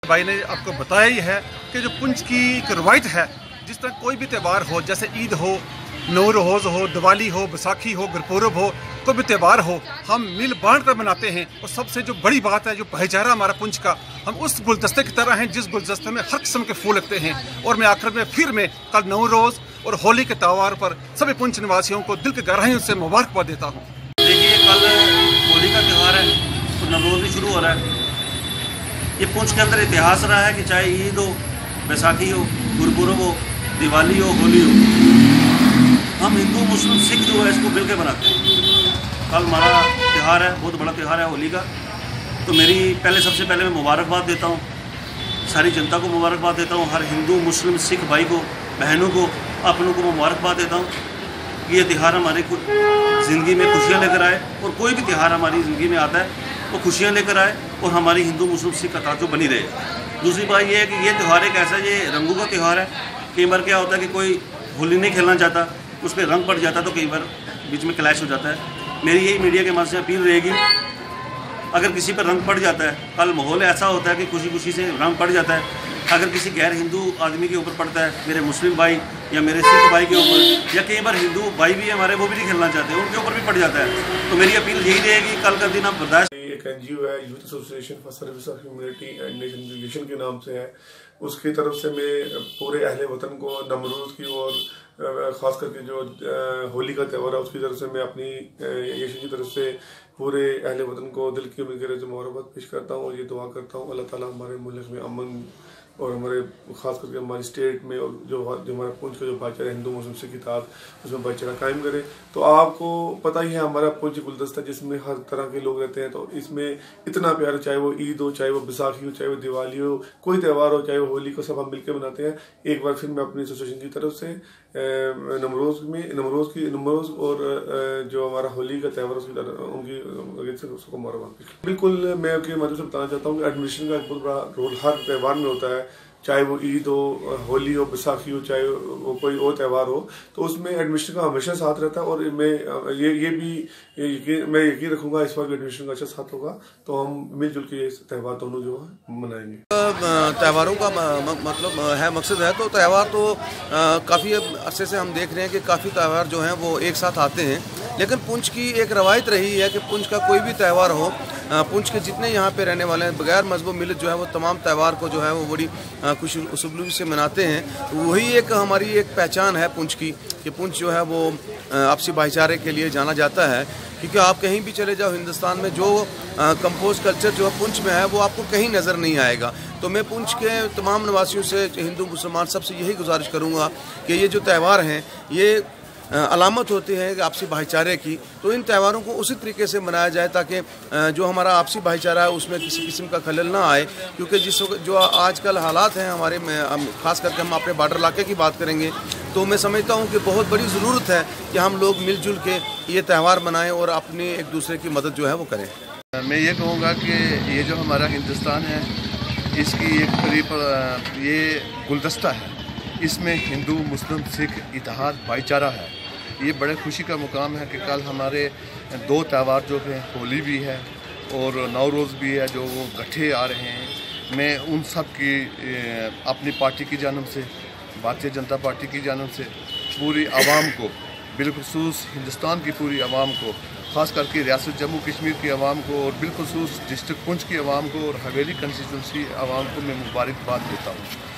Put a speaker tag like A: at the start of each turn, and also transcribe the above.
A: भाई ने आपको बताया ही है कि जो पुंछ की एक रवायत है, जिस तरह कोई भी त्यौहार हो, जैसे ईद हो, नौरोज़ हो, दिवाली हो, बैसाखी हो, गुरपुरब हो, कोई भी त्यौहार हो, हम मिल बांट कर मनाते हैं। और सबसे जो बड़ी बात है, जो भाईचारा हमारा पुंछ का, हम उस गुलदस्ते की तरह हैं जिस गुलदस्ते में हर किस्म के फूल लगते हैं। और मैं आखिर में फिर मैं कल नौरोज़ और होली के त्यौहार पर सभी पुंछ निवासियों को दिल की गहराइयों से मुबारकबाद देता हूँ।
B: देखिए, कल होली का त्यौहार है तो नवरोज़ भी शुरू हो रहा है। ये पुंछ के अंदर इतिहास रहा है कि चाहे ईद हो, बैसाखी हो, गुरपुरब हो, दिवाली हो, होली हो, हम हिंदू मुस्लिम सिख जो है इसको मिल के मनाते हैं। कल हमारा त्यौहार है, बहुत बड़ा त्यौहार है होली का। तो मेरी सबसे पहले मैं मुबारकबाद देता हूँ, सारी जनता को मुबारकबाद देता हूँ, हर हिंदू मुस्लिम सिख भाई को, बहनों को, अपनों को मुबारकबाद देता हूँ कि ये त्यौहार हमारी ज़िंदगी में खुशियाँ लेकर आए। और कोई भी त्यौहार हमारी ज़िंदगी में आता है वो खुशियाँ लेकर आए और हमारी हिंदू मुस्लिम सिख का ताल्लुक बनी रहे। दूसरी बात ये है कि ये त्यौहार एक ऐसा, ये रंगों का त्यौहार है। कई बार क्या होता है कि कोई होली नहीं खेलना चाहता, उस पर रंग पड़ जाता, तो कई बार बीच में क्लैश हो जाता है। मेरी यही मीडिया के माध्यम से अपील रहेगी, अगर किसी पर रंग पड़ जाता है, कल माहौल ऐसा होता है कि खुशी खुशी से रंग पड़ जाता है, अगर किसी गैर हिंदू आदमी के ऊपर पड़ता है, मेरे मुस्लिम भाई या मेरे सिख भाई के ऊपर, या कई बार हिंदू भाई भी हमारे, वो भी नहीं खेलना चाहते, उनके ऊपर भी पड़ जाता है। तो मेरी अपील यही रहेगी, कल का दिन आप बर्दाश्त।
C: एक NGO है, youth association for service of humanity and nation relation के नाम से है। उसकी तरफ से मैं पूरे अहले वतन को नवरोज़ की और ख़ास करके जो होली का त्यौहार है उसकी तरफ से मैं अपनी यशु की तरफ से पूरे अहले वतन को दिल की उम्मीद से मुबारकबाद पेश करता हूँ। और ये दुआ करता हूँ अल्लाह ताला हमारे मुल्क में अमन और हमारे ख़ास करके हमारी स्टेट में और जो हमारा पुंछ का जो भाईचारा हिंदू मुस्लिम सिख इत्तेहाद, उसमें भाईचारा कायम करे। तो आपको पता ही है हमारा पुंछ गुलदस्ता जिसमें हर तरह के लोग रहते हैं, तो इसमें इतना प्यार, चाहे वो ईद हो, चाहे वो बैसाखी हो, चाहे वो दिवाली हो, कोई त्यौहार हो, चाहे वो होली को, सब हम मिलकर मनाते हैं। एक बार फिर मैं अपनी एसोसिएशन की तरफ से नमरोज़ और जो हमारा होली का त्यौहार उनकी उसको मुबारकबाद। बिल्कुल मैं आपके माध्यम से बताना चाहता हूँ कि एडमिनिस्ट्रेशन का एक बहुत बड़ा रोल हर त्यौहार में होता है, चाहे वो ईद हो, होली हो, बैसाखी हो, चाहे वो कोई और त्यौहार हो, तो उसमें एडमिनिस्ट्रेशन का हमेशा साथ रहता है। और मैं मैं यकीन रखूंगा इस बार भी एडमिनिस्ट्रेशन का अच्छा साथ होगा, तो हम मिलजुल के ये त्यौहार दोनों जो है मनाएंगे।
D: त्यौहारों का मतलब है, मकसद है, तो त्यौहार तो काफ़ी अरसे से हम देख रहे हैं कि काफ़ी त्यौहार जो हैं वो एक साथ आते हैं। लेकिन पुंछ की एक रवायत रही है कि पुंछ का कोई भी त्यौहार हो, पुंछ के जितने यहाँ पे रहने वाले हैं बगैर मजहब मिलत जो है वो तमाम त्यौहार को जो है वो बड़ी खुश उसलूब से मनाते हैं। वही एक हमारी एक पहचान है पुंछ की, कि पुंछ जो है वो आपसी भाईचारे के लिए जाना जाता है। क्योंकि आप कहीं भी चले जाओ हिंदुस्तान में, जो कंपोज कल्चर जो है पुंछ में है वो आपको कहीं नज़र नहीं आएगा। तो मैं पुंछ के तमाम निवासियों से, हिंदू मुसलमान, सबसे यही गुजारिश करूँगा कि ये जो त्यौहार हैं ये अलामत होती है आपसी भाईचारे की, तो इन त्यौहारों को उसी तरीके से मनाया जाए ताकि जो हमारा आपसी भाईचारा है उसमें किसी किस्म का खलल ना आए। क्योंकि जो आजकल हालात हैं हमारे में, ख़ास करके हम अपने बॉर्डर इलाके की बात करेंगे, तो मैं समझता हूँ कि बहुत बड़ी ज़रूरत है कि हम लोग मिलजुल के ये त्यौहार मनाएं और अपनी एक दूसरे की मदद जो है वो करें।
E: मैं ये कहूँगा कि ये जो हमारा हिंदुस्तान है, इसकी एक करीब ये गुलदस्ता है, इसमें हिंदू मुस्लिम सिख इत्तेहाद भाईचारा है। ये बड़े खुशी का मुकाम है कि कल हमारे दो त्यौहार जो हैं, होली भी है और नवरोज़ भी है, जो वो इकट्ठे आ रहे हैं। मैं उन सब की अपनी पार्टी की जानब से, भारतीय जनता पार्टी की जानब से पूरी आवाम को, बिलखुसूस हिंदुस्तान की पूरी आवाम को, ख़ास करके रियासत जम्मू कश्मीर की आवाम को और बिलखुसूस डिस्ट्रिक्ट पुंछ की आवाम को और हवेली कंस्टिट्यूंसी आवाम को मैं मुबारकबाद देता हूँ।